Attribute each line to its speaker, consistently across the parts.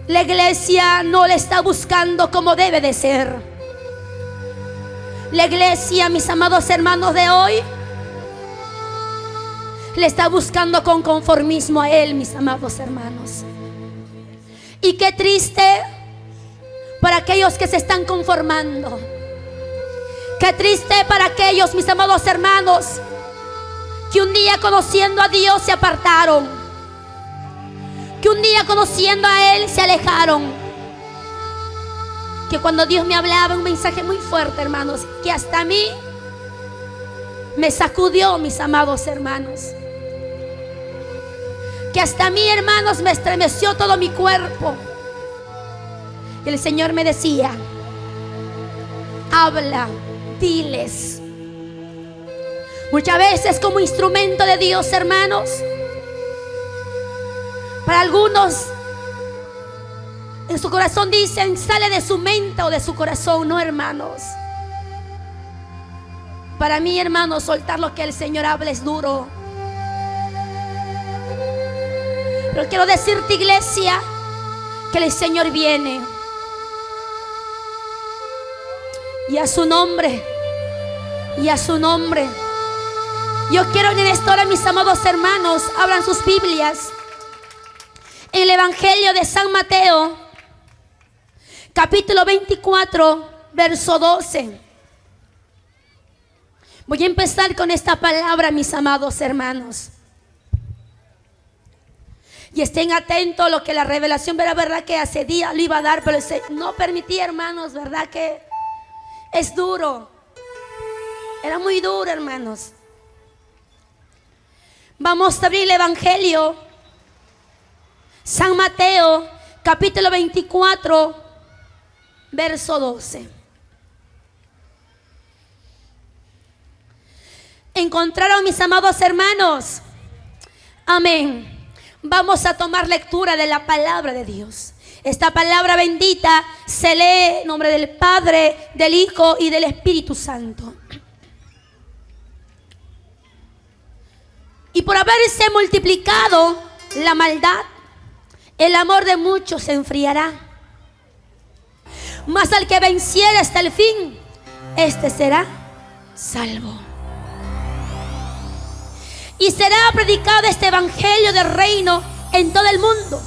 Speaker 1: La iglesia no le está buscando como debe de ser. La iglesia, mis amados hermanos de hoy, le está buscando con conformismo a Él, mis amados hermanos. Y qué triste para aquellos que se están conformando. Qué triste para aquellos, mis amados hermanos, que un día conociendo a Dios se apartaron, que un día conociendo a Él se alejaron. Que cuando Dios me hablaba un mensaje muy fuerte, hermanos, que hasta a mí me sacudió, mis amados hermanos, que hasta a mí, hermanos, me estremeció todo mi cuerpo. Y el Señor me decía: habla, diles. Muchas veces como instrumento de Dios, hermanos, para algunos en su corazón dicen sale de su mente o de su corazón. No, hermanos. Para mí, hermanos, soltar lo que el Señor habla es duro. Pero quiero decirte, iglesia, que el Señor viene. Y a su nombre, y a su nombre. Yo quiero en esta hora, mis amados hermanos, abran sus Biblias en el Evangelio de San Mateo, capítulo 24, verso 12. Voy a empezar con esta palabra, mis amados hermanos. Y estén atentos a lo que la revelación, era verdad que hace días lo iba a dar, pero no permití, hermanos, verdad que es duro. Era muy duro, hermanos. Vamos a abrir el Evangelio San Mateo, capítulo 24, verso 12. ¿Encontraron, mis amados hermanos? Amén. Vamos a tomar lectura de la palabra de Dios. Esta palabra bendita se lee en nombre del Padre, del Hijo y del Espíritu Santo. Y por haberse multiplicado la maldad, el amor de muchos se enfriará. Mas al que venciere hasta el fin, este será salvo. Y será predicado este evangelio del reino en todo el mundo,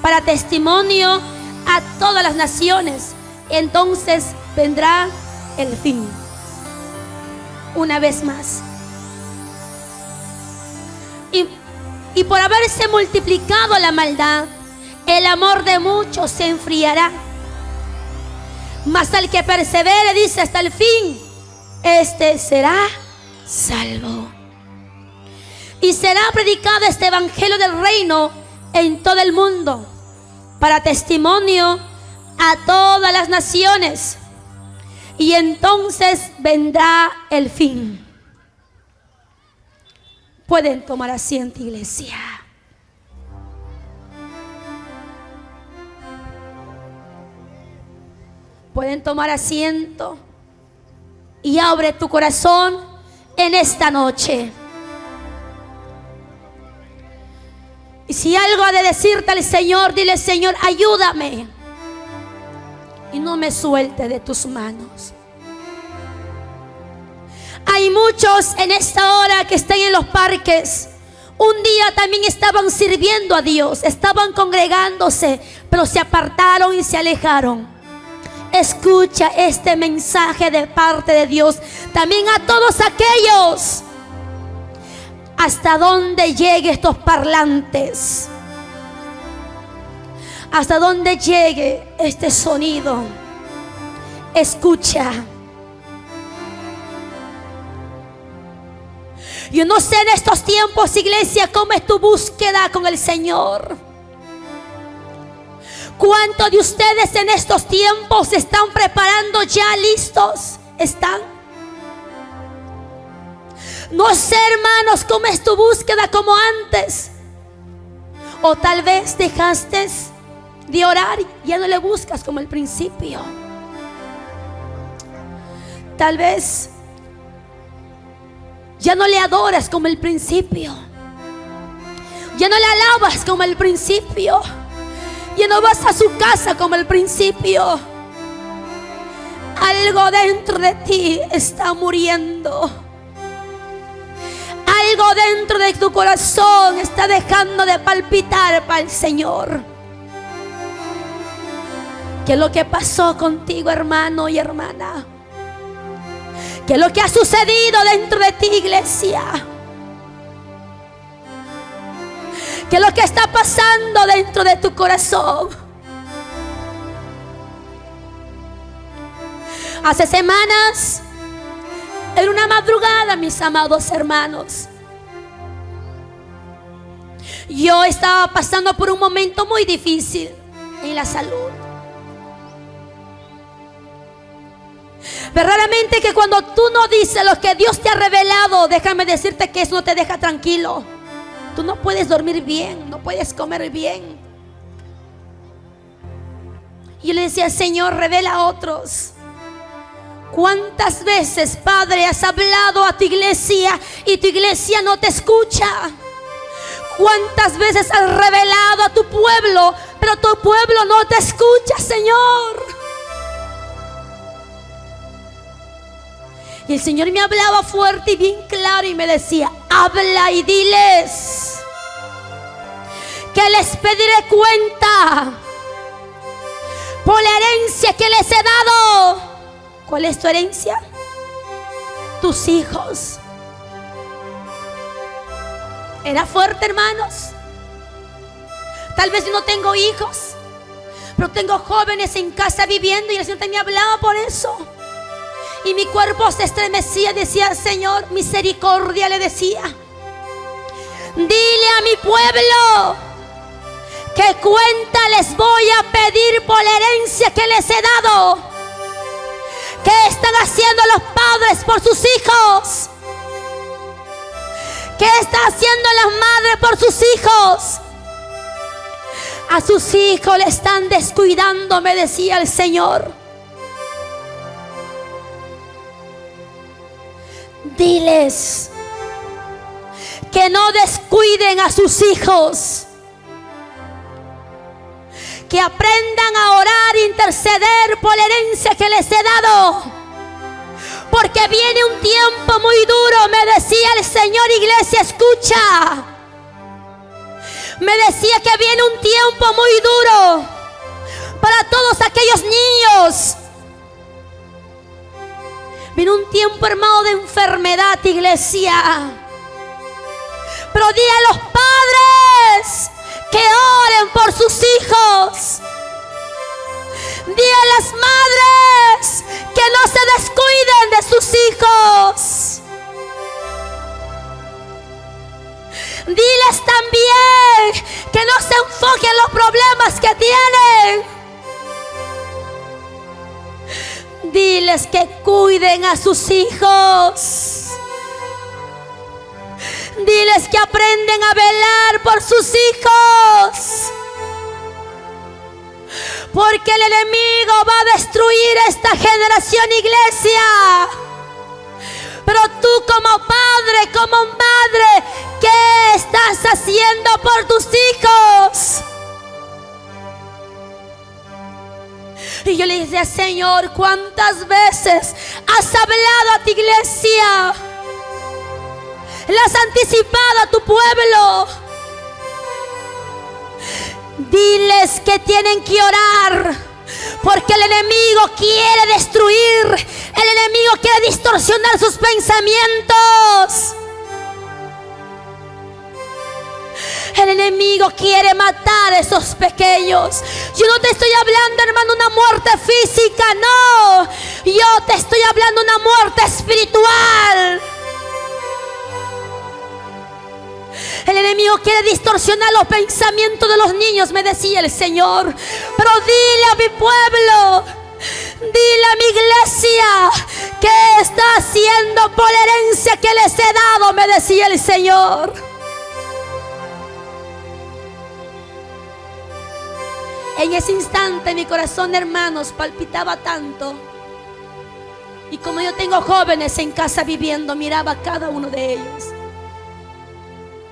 Speaker 1: para testimonio a todas las naciones. Entonces vendrá el fin. Una vez más. Y por haberse multiplicado la maldad, el amor de muchos se enfriará. Mas al que persevere, dice, hasta el fin, este será salvo. Y será predicado este evangelio del reino en todo el mundo, para testimonio a todas las naciones. Y entonces vendrá el fin. Pueden tomar asiento, iglesia. Pueden tomar asiento y abre tu corazón en esta noche. Y si algo ha de decirte al Señor, dile: Señor, ayúdame. Y no me suelte de tus manos. Hay muchos en esta hora que están en los parques. Un día también estaban sirviendo a Dios, estaban congregándose, pero se apartaron y se alejaron. Escucha este mensaje de parte de Dios también a todos aquellos. Hasta dónde llegue estos parlantes, hasta dónde llegue este sonido, escucha. Yo no sé en estos tiempos, iglesia, cómo es tu búsqueda con el Señor. ¿Cuántos de ustedes en estos tiempos se están preparando ya listos? ¿Están? No sé, hermanos, cómo es tu búsqueda como antes. O tal vez dejaste de orar y ya no le buscas como al principio. Tal vez ya no le adoras como al principio. Ya no le alabas como al principio. Ya no vas a su casa como al principio. Algo dentro de ti está muriendo. Algo dentro de tu corazón está dejando de palpitar para el Señor. ¿Qué es lo que pasó contigo, hermano y hermana? ¿Qué es lo que ha sucedido dentro de ti, iglesia? ¿Qué es lo que está pasando dentro de tu corazón? Hace semanas, en una madrugada, mis amados hermanos, yo estaba pasando por un momento muy difícil en la salud. Verdaderamente que cuando tú no dices lo que Dios te ha revelado, déjame decirte que eso no te deja tranquilo. Tú no puedes dormir bien, no puedes comer bien. Y yo le decía, Señor, revela a otros. ¿Cuántas veces, Padre, has hablado a tu iglesia y tu iglesia no te escucha? ¿Cuántas veces has revelado a tu pueblo, pero tu pueblo no te escucha, Señor? Y el Señor me hablaba fuerte y bien claro y me decía, habla y diles que les pediré cuenta por la herencia que les he dado. ¿Cuál es tu herencia? Tus hijos. Era fuerte, hermanos. Tal vez yo no tengo hijos, pero tengo jóvenes en casa viviendo y el Señor también hablaba por eso. Y mi cuerpo se estremecía, decía, Señor, misericordia, le decía. Dile a mi pueblo que cuenta les voy a pedir por la herencia que les he dado. ¿Qué están haciendo los padres por sus hijos? ¿Qué están haciendo las madres por sus hijos? A sus hijos le están descuidando, me decía el Señor. Diles que no descuiden a sus hijos, que aprendan a orar e interceder por la herencia que les he dado, porque viene un tiempo muy duro, me decía el Señor. Iglesia, escucha, me decía que viene un tiempo muy duro para todos aquellos niños. Viene un tiempo, hermano, de enfermedad, iglesia. Pero di a los padres que oren por sus hijos. Di a las madres que no se descuiden de sus hijos. Diles también que no se enfoquen en los problemas que tienen. Diles que cuiden a sus hijos. Diles que aprenden a velar por sus hijos. Porque el enemigo va a destruir esta generación, iglesia. Pero tú como padre, como madre, ¿qué estás haciendo por tus hijos? Y yo le decía, Señor, ¿cuántas veces has hablado a tu iglesia? Le has anticipado a tu pueblo. Diles que tienen que orar, porque el enemigo quiere destruir. El enemigo quiere distorsionar sus pensamientos. El enemigo quiere matar a esos pequeños. Yo no te estoy hablando, hermano, una muerte física, no. Yo te estoy hablando una muerte espiritual. El enemigo quiere distorsionar los pensamientos de los niños, me decía el Señor. Pero dile a mi pueblo, dile a mi iglesia, ¿qué está haciendo por la herencia que les he dado? Me decía el Señor. En ese instante mi corazón, hermanos, palpitaba tanto. Y como yo tengo jóvenes en casa viviendo, miraba a cada uno de ellos.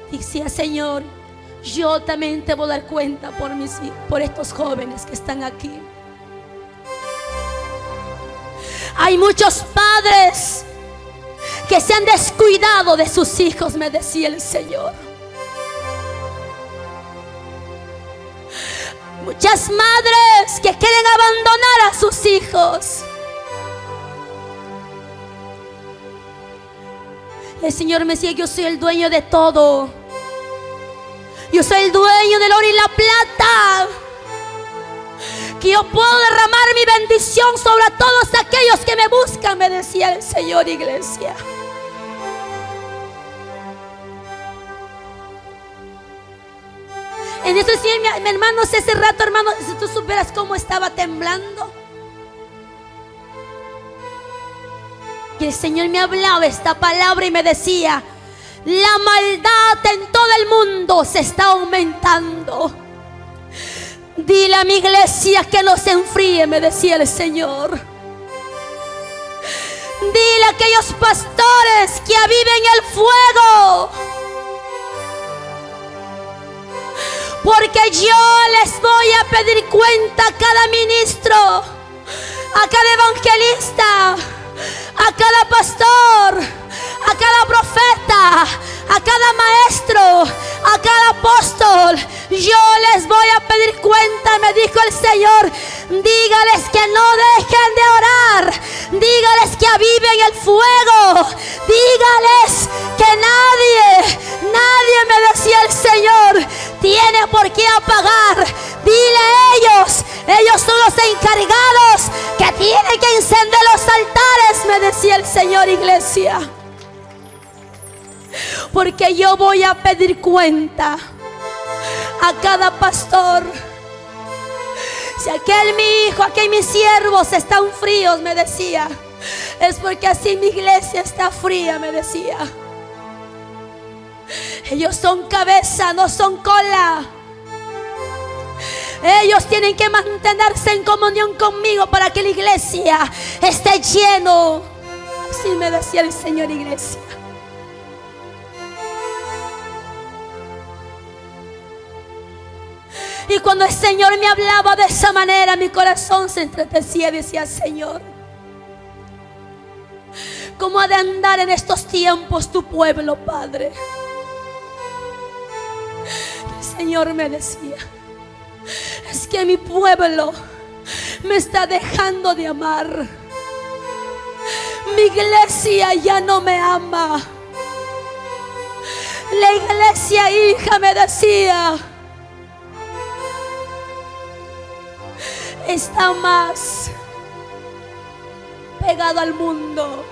Speaker 1: Decía, Señor, yo también te voy a dar cuenta por estos jóvenes que están aquí. Hay muchos padres que se han descuidado de sus hijos, me decía el Señor. Muchas madres que quieren abandonar a sus hijos. El Señor me decía: yo soy el dueño de todo. Yo soy el dueño del oro y la plata. Que yo puedo derramar mi bendición sobre todos aquellos que me buscan, me decía el Señor, iglesia. En eso sí, mi hermano, ese rato, hermano, si tú supieras cómo estaba temblando. Y el Señor me hablaba esta palabra y me decía: la maldad en todo el mundo se está aumentando. Dile a mi iglesia que no se enfríe, me decía el Señor. Dile a aquellos pastores que aviven el fuego, porque yo les voy a pedir cuenta a cada ministro, a cada evangelista, a cada pastor, a cada profeta, a cada maestro, a cada apóstol. Yo les voy a pedir cuenta, me dijo el Señor. Dígales que no dejen de orar. Dígales que aviven el fuego. Dígales que nadie, me decía el Señor, tiene por qué apagar. Dile a ellos son los encargados que tienen que encender los altares, me decía el Señor, iglesia. Porque yo voy a pedir cuenta a cada pastor. Si aquel mi hijo, aquel mis siervos están fríos, me decía, es porque así mi iglesia está fría, me decía. Ellos son cabeza, no son cola. Ellos tienen que mantenerse en comunión conmigo para que la iglesia esté lleno. Así me decía el Señor, iglesia. Y cuando el Señor me hablaba de esa manera, mi corazón se entretecía y decía: Señor, ¿cómo ha de andar en estos tiempos tu pueblo, Padre? El Señor me decía: es que mi pueblo me está dejando de amar. Mi iglesia ya no me ama. La iglesia hija, me decía, está más pegado al mundo.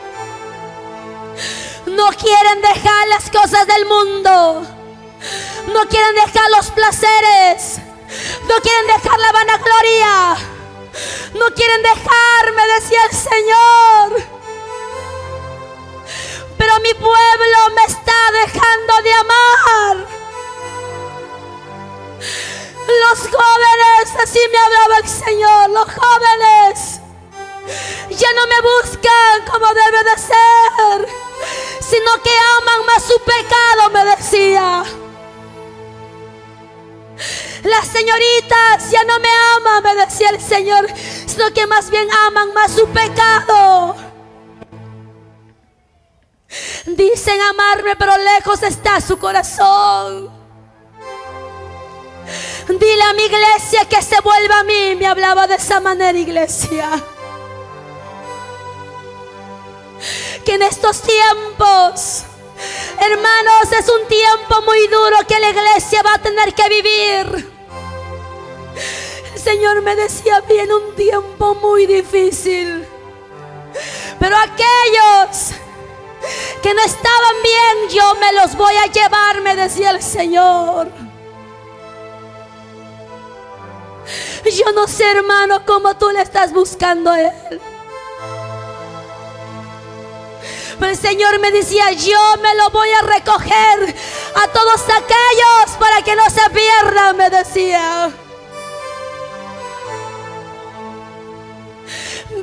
Speaker 1: No quieren dejar las cosas del mundo. No quieren dejar los placeres. No quieren dejar la vanagloria. No quieren dejar, me decía el Señor. Pero mi pueblo me está dejando de amar. Los jóvenes, así me hablaba el Señor, los jóvenes ya no me buscan como debe de ser, sino que aman más su pecado, me decía. Las señoritas ya no me aman, me decía el Señor, sino que más bien aman más su pecado. Dicen amarme, pero lejos está su corazón. Dile a mi iglesia que se vuelva a mí. Me hablaba de esa manera, iglesia. Que en estos tiempos, hermanos, es un tiempo muy duro que la iglesia va a tener que vivir. El Señor me decía: viene un tiempo muy difícil, pero aquellos que no estaban bien, yo me los voy a llevar, me decía el Señor. Yo no sé, hermano, cómo tú le estás buscando a Él, pero el Señor me decía: yo me lo voy a recoger a todos aquellos para que no se pierdan, me decía.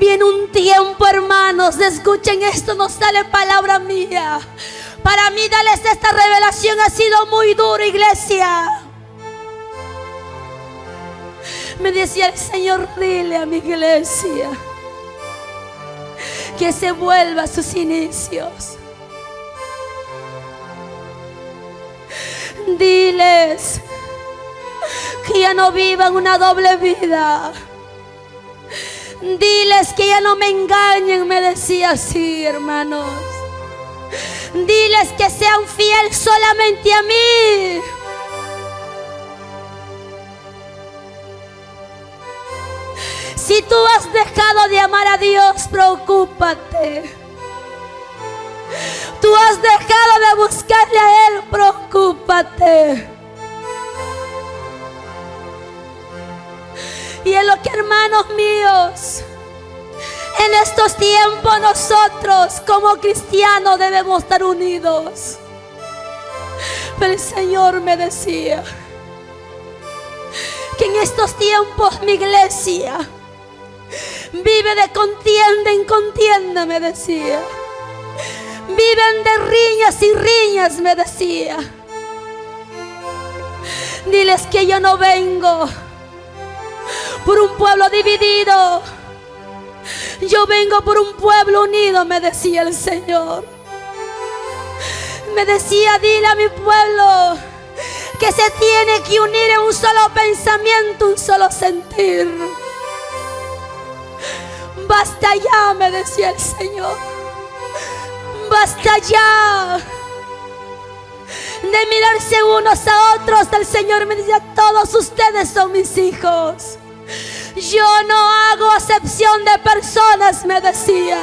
Speaker 1: Viene un tiempo, hermanos, escuchen esto, no sale palabra mía. Para mí darles esta revelación ha sido muy duro, iglesia. Me decía el Señor, dile a mi iglesia que se vuelva a sus inicios. Diles que ya no vivan una doble vida. Diles que ya no me engañen, me decía así, hermanos. Diles que sean fieles solamente a mí. Si tú has dejado de amar a Dios, preocúpate. Tú has dejado de buscarle a Él, preocúpate. Y es lo que, hermanos míos, en estos tiempos nosotros como cristianos debemos estar unidos. Pero el Señor me decía que en estos tiempos mi iglesia vive de contienda en contienda, me decía. Viven de riñas y riñas, me decía. Diles que yo no vengo por un pueblo dividido. Yo vengo por un pueblo unido, me decía el Señor. Me decía, dile a mi pueblo que se tiene que unir en un solo pensamiento, un solo sentir. Basta ya, me decía el Señor. Basta ya de mirarse unos a otros. El Señor me decía, todos ustedes son mis hijos. Yo no hago acepción de personas, me decía.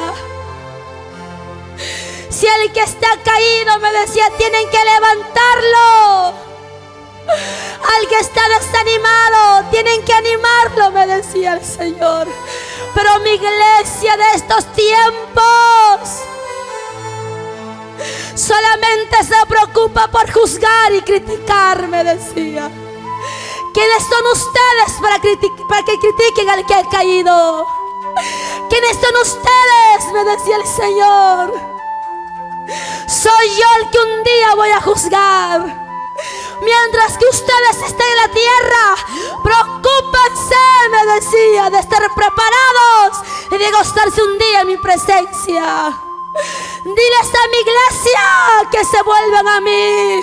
Speaker 1: Si el que está caído, me decía, tienen que levantarlo. Al que está desanimado, tienen que animarlo, me decía el Señor. Pero mi iglesia de estos tiempos solamente se preocupa por juzgar y criticar, me decía. ¿Quiénes son ustedes para que critiquen al que ha caído? ¿Quiénes son ustedes?, me decía el Señor. Soy yo el que un día voy a juzgar. Mientras que ustedes estén en la tierra, preocúpense, me decía, de estar preparados y de gozarse un día en mi presencia. Diles a mi iglesia que se vuelvan a mí,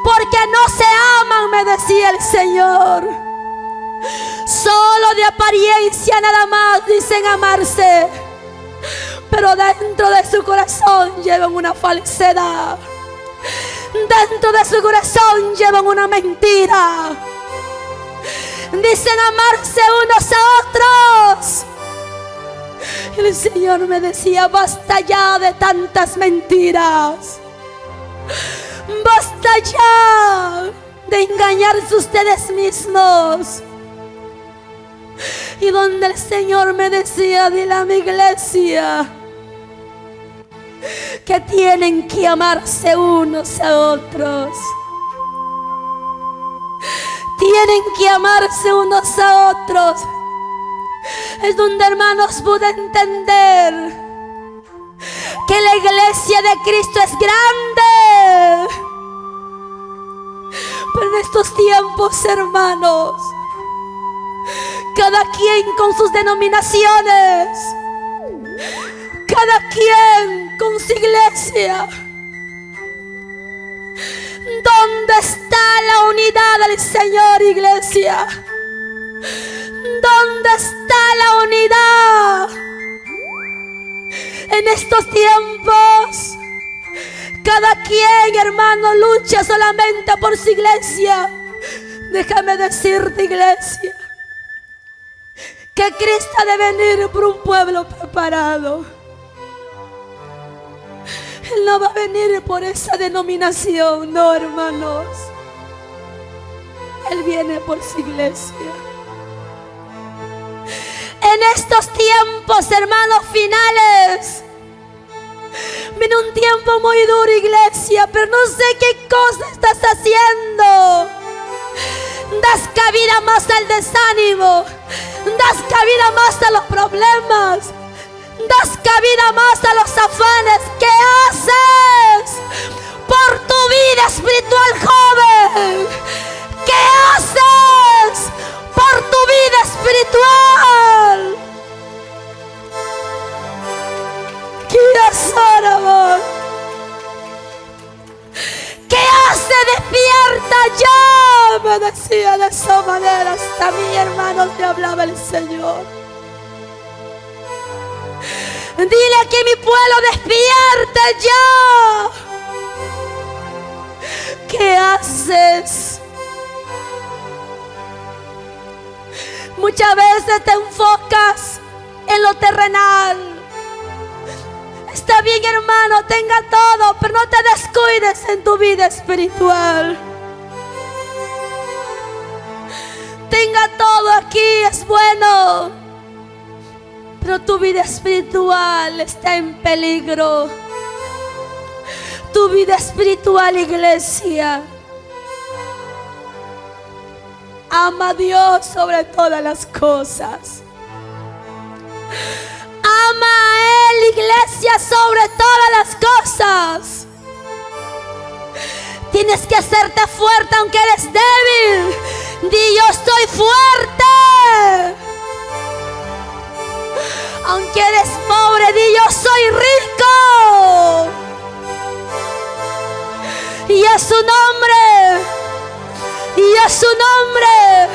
Speaker 1: porque no se aman, me decía el Señor. Solo de apariencia nada más dicen amarse, pero dentro de su corazón llevan una falsedad. Dentro de su corazón llevan una mentira. Dicen amarse unos a otros. Y el Señor me decía, basta ya de tantas mentiras. Basta ya de engañarse ustedes mismos. Y donde el Señor me decía, dile a mi iglesia que tienen que amarse unos a otros. Tienen que amarse unos a otros. Es donde, hermanos, pude entender que la iglesia de Cristo es grande. Pero en estos tiempos, hermanos, cada quien con sus denominaciones, cada quien con su iglesia. ¿Dónde está la unidad del Señor, iglesia? ¿Dónde está la unidad? En estos tiempos, cada quien, hermano, lucha solamente por su iglesia. Déjame decirte, iglesia, que Cristo ha de venir por un pueblo preparado. Él no va a venir por esa denominación, no, hermanos. Él viene por su iglesia. En estos tiempos, hermanos, finales, viene un tiempo muy duro, iglesia, pero no sé qué cosa estás haciendo. Das cabida más al desánimo, das cabida más a los problemas, das cabida más a los afanes. ¿Qué haces por tu vida espiritual, joven? ¿Qué haces por tu vida espiritual, decía de esa manera, hasta a mí, hermanos, me hablaba el Señor. Dile que mi pueblo despierte ya. ¿Qué haces? Muchas veces te enfocas en lo terrenal. Está bien, hermano, tenga todo, pero no te descuides en tu vida espiritual. Tenga todo aquí, es bueno, pero tu vida espiritual está en peligro. Tu vida espiritual, iglesia. Ama a Dios sobre todas las cosas. Ama a Él, iglesia, sobre todas las cosas. Tienes que hacerte fuerte aunque eres débil. Di: yo estoy fuerte. Aunque eres pobre, di: yo soy rico. Y a su nombre, y a su nombre,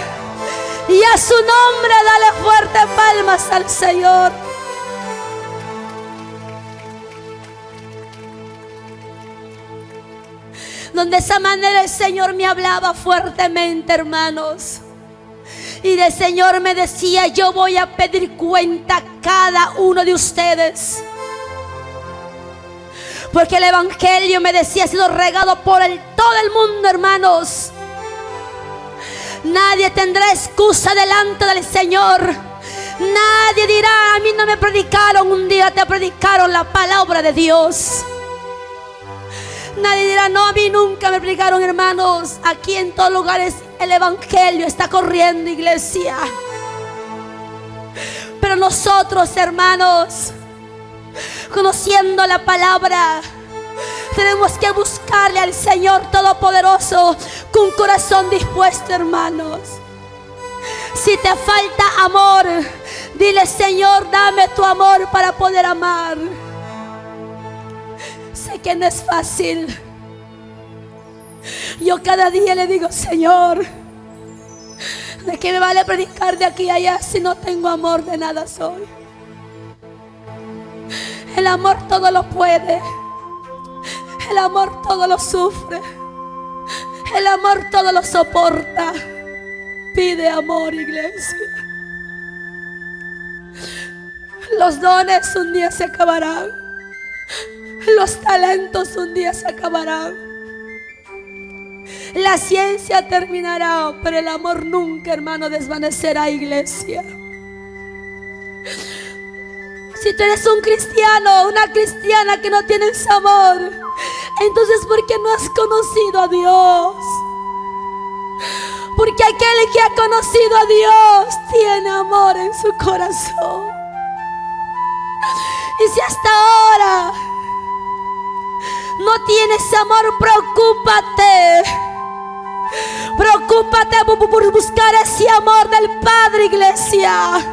Speaker 1: y a su nombre, dale fuerte palmas al Señor. Donde esa manera el Señor me hablaba fuertemente, hermanos. Y el Señor me decía: yo voy a pedir cuenta a cada uno de ustedes. Porque el Evangelio, me decía, ha sido regado por todo el mundo, hermanos. Nadie tendrá excusa delante del Señor. Nadie dirá: a mí no me predicaron. Un día te predicaron la palabra de Dios. Nadie dirá: no, a mí nunca me predicaron, hermanos. Aquí en todos lugares el Evangelio está corriendo, iglesia. Pero nosotros, hermanos, conociendo la palabra, tenemos que buscarle al Señor Todopoderoso con corazón dispuesto, hermanos. Si te falta amor, dile: Señor, dame tu amor para poder amar. Sé que no es fácil. Yo cada día le digo: Señor, ¿de qué me vale predicar de aquí a allá si no tengo amor? De nada soy. El amor todo lo puede. El amor todo lo sufre. El amor todo lo soporta. Pide amor, iglesia. Los dones un día se acabarán. Los talentos un día se acabarán. La ciencia terminará, pero el amor nunca, hermano, desvanecerá, iglesia. Si tú eres un cristiano, una cristiana que no tienes amor, entonces ¿por qué no has conocido a Dios? Porque aquel que ha conocido a Dios tiene amor en su corazón. Y si hasta ahora no tienes amor, preocúpate. Preocúpate por buscar ese amor del Padre, iglesia.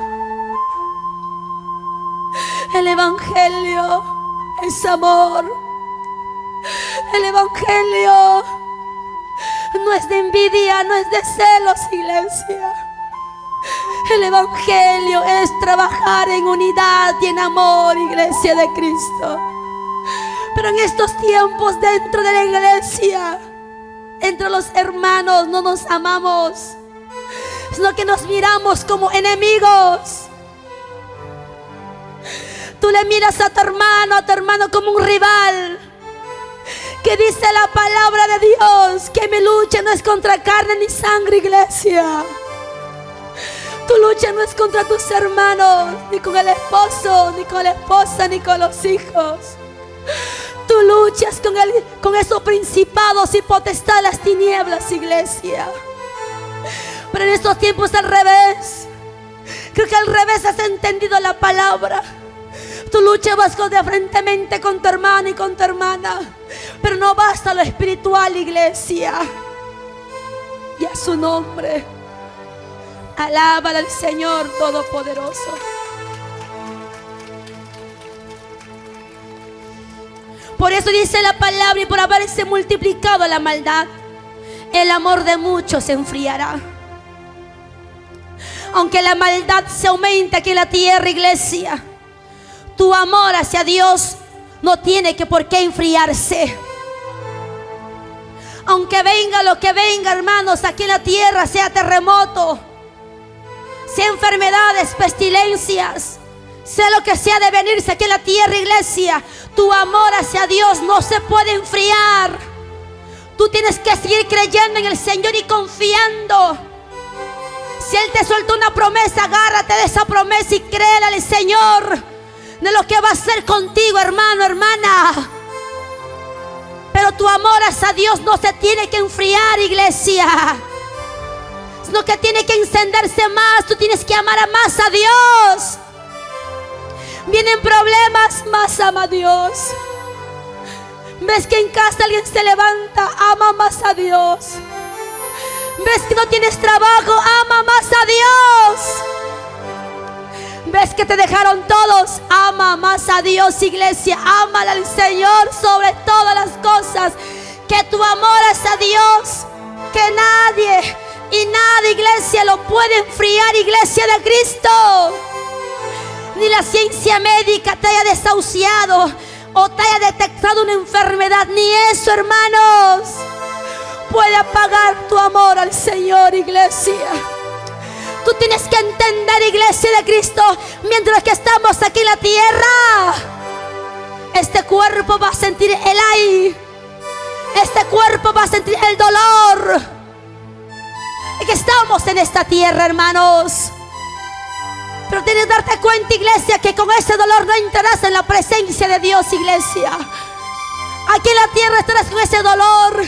Speaker 1: El Evangelio es amor. El Evangelio no es de envidia, no es de celos, iglesia. El Evangelio es trabajar en unidad y en amor, iglesia de Cristo. Pero en estos tiempos, dentro de la iglesia, entre los hermanos, no nos amamos, sino que nos miramos como enemigos. Tú le miras a tu hermano como un rival. Que dice la palabra de Dios que mi lucha no es contra carne ni sangre, iglesia. Tu lucha no es contra tus hermanos, ni con el esposo, ni con la esposa, ni con los hijos. Tu lucha es con esos principados y potestades de las tinieblas, iglesia. Pero en estos tiempos al revés. Creo que al revés has entendido la palabra. Tú luchabas de frente con tu hermano y con tu hermana, pero no basta lo espiritual, iglesia. Y a su nombre, alaba al Señor Todopoderoso. Por eso dice la palabra: y por haberse multiplicado la maldad, el amor de muchos se enfriará. Aunque la maldad se aumente aquí en la tierra, iglesia, tu amor hacia Dios no tiene que por qué enfriarse. Aunque venga lo que venga, hermanos, aquí en la tierra, sea terremoto, sea enfermedades, pestilencias, sea lo que sea de venirse aquí en la tierra, iglesia, tu amor hacia Dios no se puede enfriar. Tú tienes que seguir creyendo en el Señor y confiando. Si Él te suelta una promesa, agárrate de esa promesa y créele al Señor de lo que va a hacer contigo, hermano, hermana. Pero tu amor hacia Dios no se tiene que enfriar, iglesia, sino que tiene que encenderse más. Tú tienes que amar más a Dios. Vienen problemas, más ama a Dios. Ves que en casa alguien se levanta, ama más a Dios. Ves que no tienes trabajo, ama más a Dios. Ves que te dejaron todos, ama más a Dios, iglesia. Ámala al Señor sobre todas las cosas. Que tu amor hacia Dios, que nadie y nada, iglesia, lo puede enfriar, iglesia de Cristo. Ni la ciencia médica te haya desahuciado o te haya detectado una enfermedad, ni eso, hermanos, puede apagar tu amor al Señor, iglesia. Tú tienes que entender, iglesia de Cristo, mientras que estamos aquí en la tierra, este cuerpo va a sentir el aire, este cuerpo va a sentir el dolor. Es que estamos en esta tierra, hermanos. Pero tienes que darte cuenta, iglesia, que con ese dolor no entrarás en la presencia de Dios, iglesia. Aquí en la tierra estarás con ese dolor.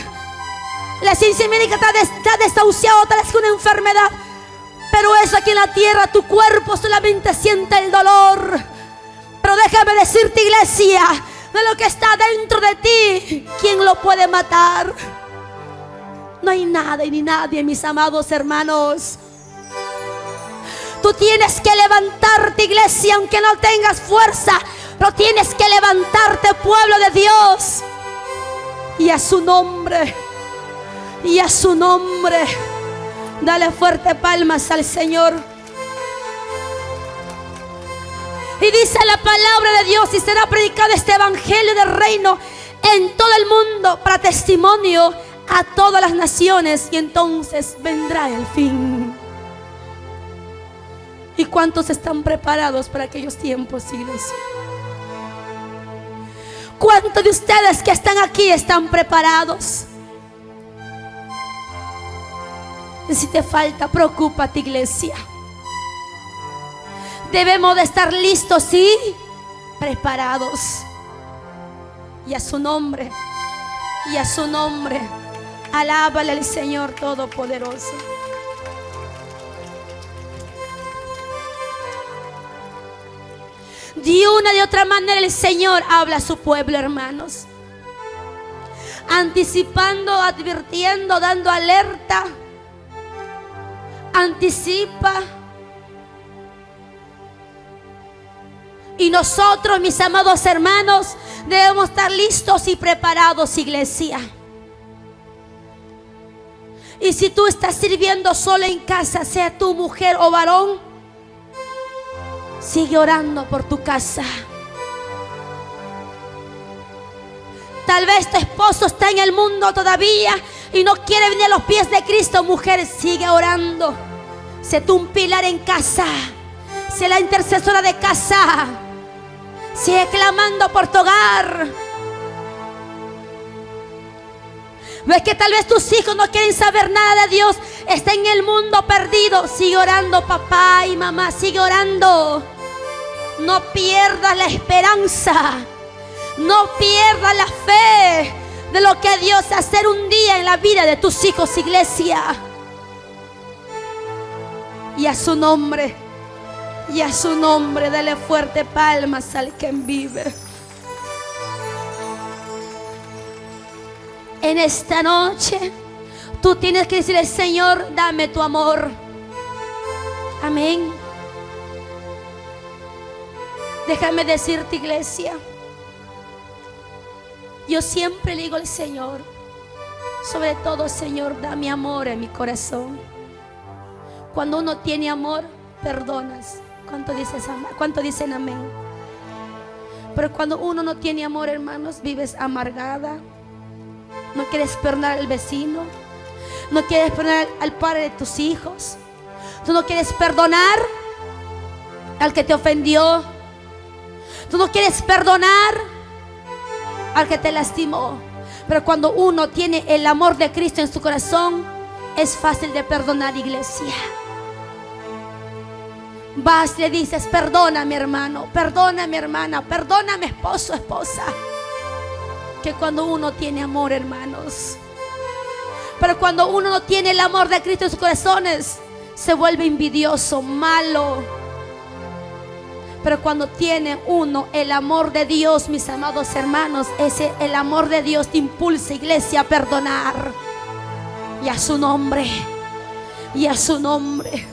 Speaker 1: La ciencia médica te ha desahuciado, tal vez con una enfermedad. Pero eso aquí en la tierra, tu cuerpo solamente siente el dolor. Pero déjame decirte, iglesia, de lo que está dentro de ti, ¿quién lo puede matar? No hay nada ni nadie, mis amados hermanos. Tú tienes que levantarte, iglesia, aunque no tengas fuerza, pero tienes que levantarte, pueblo de Dios. Y a su nombre, y a su nombre, dale fuerte palmas al Señor. Y dice la palabra de Dios: y será predicado este evangelio del reino en todo el mundo para testimonio a todas las naciones, y entonces vendrá el fin. ¿Y cuántos están preparados para aquellos tiempos, iglesia? ¿Cuántos de ustedes que están aquí están preparados? Y si te falta, preocúpate, iglesia. Debemos de estar listos y preparados. Y a su nombre, y a su nombre, alábale al Señor Todopoderoso. De una de otra manera el Señor habla a su pueblo, hermanos, anticipando, advirtiendo, dando alerta. Anticipa. Y nosotros, mis amados hermanos, debemos estar listos y preparados, iglesia. Y si tú estás sirviendo solo en casa, sea tu mujer o varón, sigue orando por tu casa. Tal vez tu esposo está en el mundo todavía y no quiere venir a los pies de Cristo. Mujer, sigue orando. Sé tú un pilar en casa. Sé la intercesora de casa. Sigue clamando por tu hogar. Ves que tal vez tus hijos no quieren saber nada de Dios, está en el mundo perdido. Sigue orando, papá y mamá, sigue orando. No pierdas la esperanza, no pierdas la fe de lo que Dios va a hacer un día en la vida de tus hijos, iglesia. Y a su nombre, dale fuerte palmas al que vive. En esta noche, tú tienes que decirle: Señor, dame tu amor. Amén. Déjame decirte, iglesia, yo siempre le digo al Señor: Sobre todo, Señor, dame amor en mi corazón. Cuando uno tiene amor, perdonas. ¿Cuánto dicen amén? Pero cuando uno no tiene amor, hermanos, vives amargada. No quieres perdonar al vecino. No quieres perdonar al padre de tus hijos. Tú no quieres perdonar al que te ofendió. Tú no quieres perdonar al que te lastimó. Pero cuando uno tiene el amor de Cristo en su corazón, es fácil de perdonar, iglesia. Vas, le dices: perdona a mi hermano, perdona a mi hermana, perdona a mi esposo, esposa. Que cuando uno tiene amor, hermanos. Pero cuando uno no tiene el amor de Cristo en sus corazones, se vuelve envidioso, malo. Pero cuando tiene uno el amor de Dios, mis amados hermanos, el amor de Dios te impulsa, iglesia, a perdonar. Y a su nombre, y a su nombre.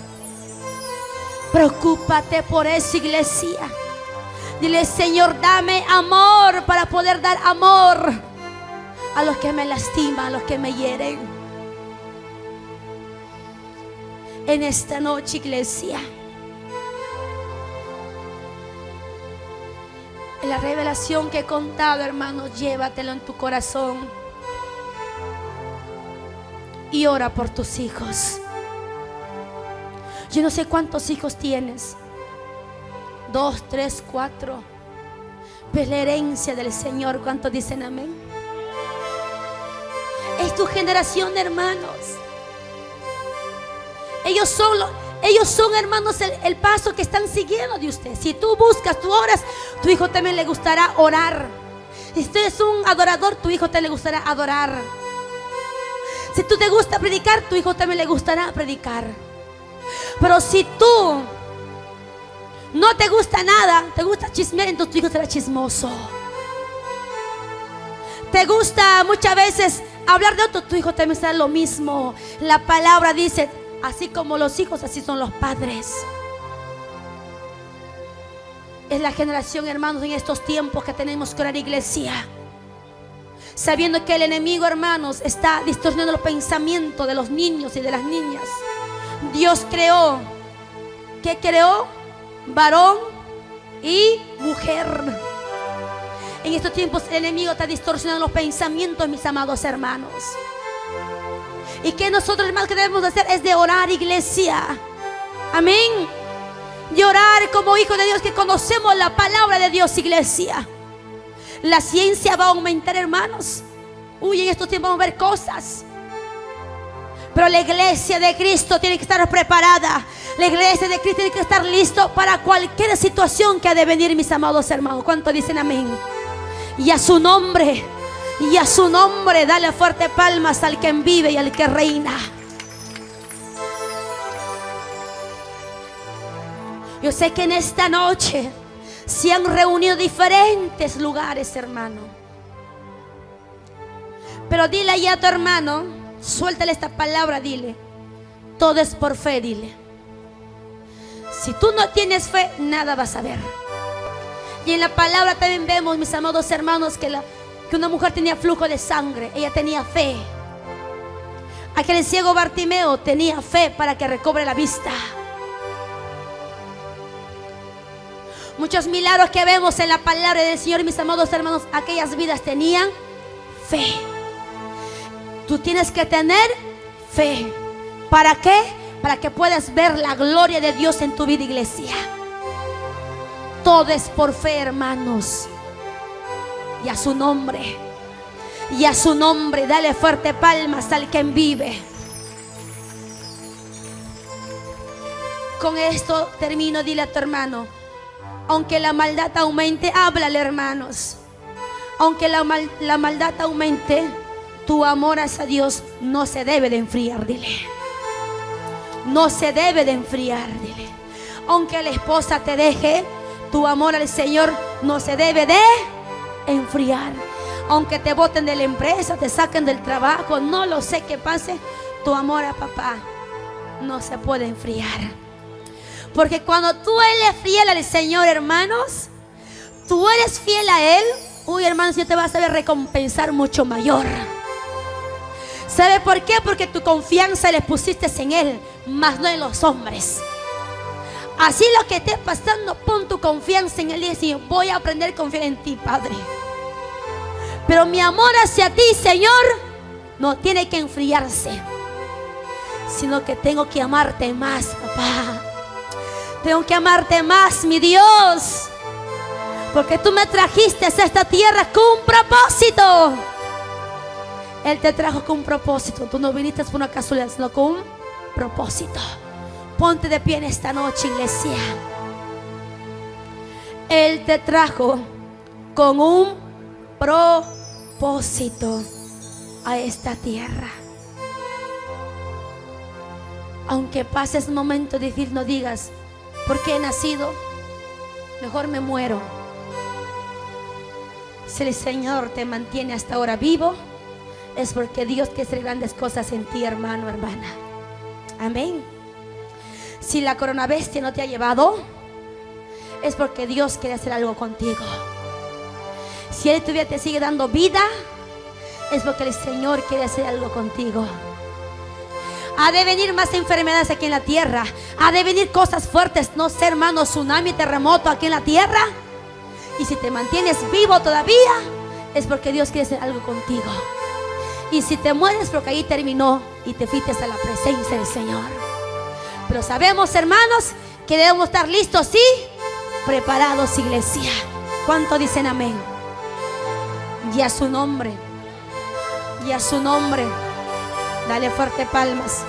Speaker 1: Preocúpate por eso, iglesia. Dile: Señor, dame amor para poder dar amor a los que me lastiman, a los que me hieren. En esta noche, iglesia, en la revelación que he contado, hermanos, llévatelo en tu corazón y ora por tus hijos. Yo no sé cuántos hijos tienes, 2, 3, 4. Pero la herencia del Señor, ¿cuántos dicen amén? Es tu generación, hermanos. Ellos son, hermanos, el paso que están siguiendo de usted. Si tú buscas, tú oras, tu hijo también le gustará orar. Si tú eres un adorador, tu hijo también le gustará adorar. Si tú te gusta predicar, tu hijo también le gustará predicar. Pero si tú no te gusta nada, te gusta chismear, entonces tu hijo será chismoso. Te gusta muchas veces hablar de otro, tu hijo también será lo mismo. La palabra dice: así como los hijos, así son los padres. Es la generación, hermanos, en estos tiempos que tenemos que orar, iglesia. Sabiendo que el enemigo, hermanos, está distorsionando los pensamientos de los niños y de las niñas. Dios creó, ¿qué creó? Varón y mujer. En estos tiempos el enemigo está distorsionando los pensamientos, mis amados hermanos. Y que nosotros, hermanos, que debemos hacer es de orar, iglesia. Amén. De orar como hijos de Dios, que conocemos la palabra de Dios, iglesia. La ciencia va a aumentar, hermanos. Uy, en estos tiempos vamos a ver cosas. Pero la iglesia de Cristo tiene que estar preparada. La iglesia de Cristo tiene que estar listo para cualquier situación que ha de venir, mis amados hermanos. ¿Cuántos dicen amén? Y a su nombre, dale fuerte palmas al que vive y al que reina. Yo sé que en esta noche se han reunido diferentes lugares, hermano. Pero dile ahí a tu hermano, suéltale esta palabra, dile: todo es por fe, dile. Si tú no tienes fe, nada vas a ver. Y en la palabra también vemos, mis amados hermanos, que una mujer tenía flujo de sangre. Ella tenía fe. Aquel ciego Bartimeo tenía fe para que recobre la vista. Muchos milagros que vemos en la palabra del Señor, mis amados hermanos, aquellas vidas tenían fe. Tú tienes que tener fe. ¿Para qué? Para que puedas ver la gloria de Dios en tu vida, iglesia. Todo es por fe, hermanos. Y a su nombre, dale fuerte palmas al que vive. Con esto termino. Dile a tu hermano: aunque la maldad aumente, háblale, hermanos. Aunque la maldad aumente, tu amor hacia Dios no se debe de enfriar, dile. No se debe de enfriar, dile. Aunque la esposa te deje, tu amor al Señor no se debe de enfriar. Aunque te boten de la empresa, te saquen del trabajo, no lo sé qué pase, tu amor a papá no se puede enfriar. Porque cuando tú eres fiel al Señor, hermanos, tú eres fiel a Él, uy, hermanos, Dios te va a saber recompensar mucho mayor. ¿Sabe por qué? Porque tu confianza le pusiste en Él, más no en los hombres. Así lo que esté pasando, pon tu confianza en Él y decir: voy a aprender a confiar en ti, Padre. Pero mi amor hacia ti, Señor, no tiene que enfriarse, sino que tengo que amarte más, papá. Tengo que amarte más, mi Dios, porque tú me trajiste a esta tierra con un propósito. Él te trajo con un propósito. Tú no viniste por una casualidad, sino con un propósito. Ponte de pie en esta noche, iglesia. Él te trajo con un propósito a esta tierra. Aunque pases un momento difícil, no digas: ¿por qué he nacido? Mejor me muero. Si el Señor te mantiene hasta ahora vivo, es porque Dios quiere hacer grandes cosas en ti, hermano, hermana. Amén. Si la corona bestia no te ha llevado, es porque Dios quiere hacer algo contigo. Si Él todavía te sigue dando vida, es porque el Señor quiere hacer algo contigo. Ha de venir más enfermedades aquí en la tierra. Ha de venir cosas fuertes, no sé, hermano, tsunami, terremoto aquí en la tierra. Y si te mantienes vivo todavía, es porque Dios quiere hacer algo contigo. Y si te mueres, porque ahí terminó y te fuiste a la presencia del Señor. Pero sabemos, hermanos, que debemos estar listos y preparados, iglesia. ¿Cuánto dicen amén? Y a su nombre, y a su nombre, dale fuerte palmas.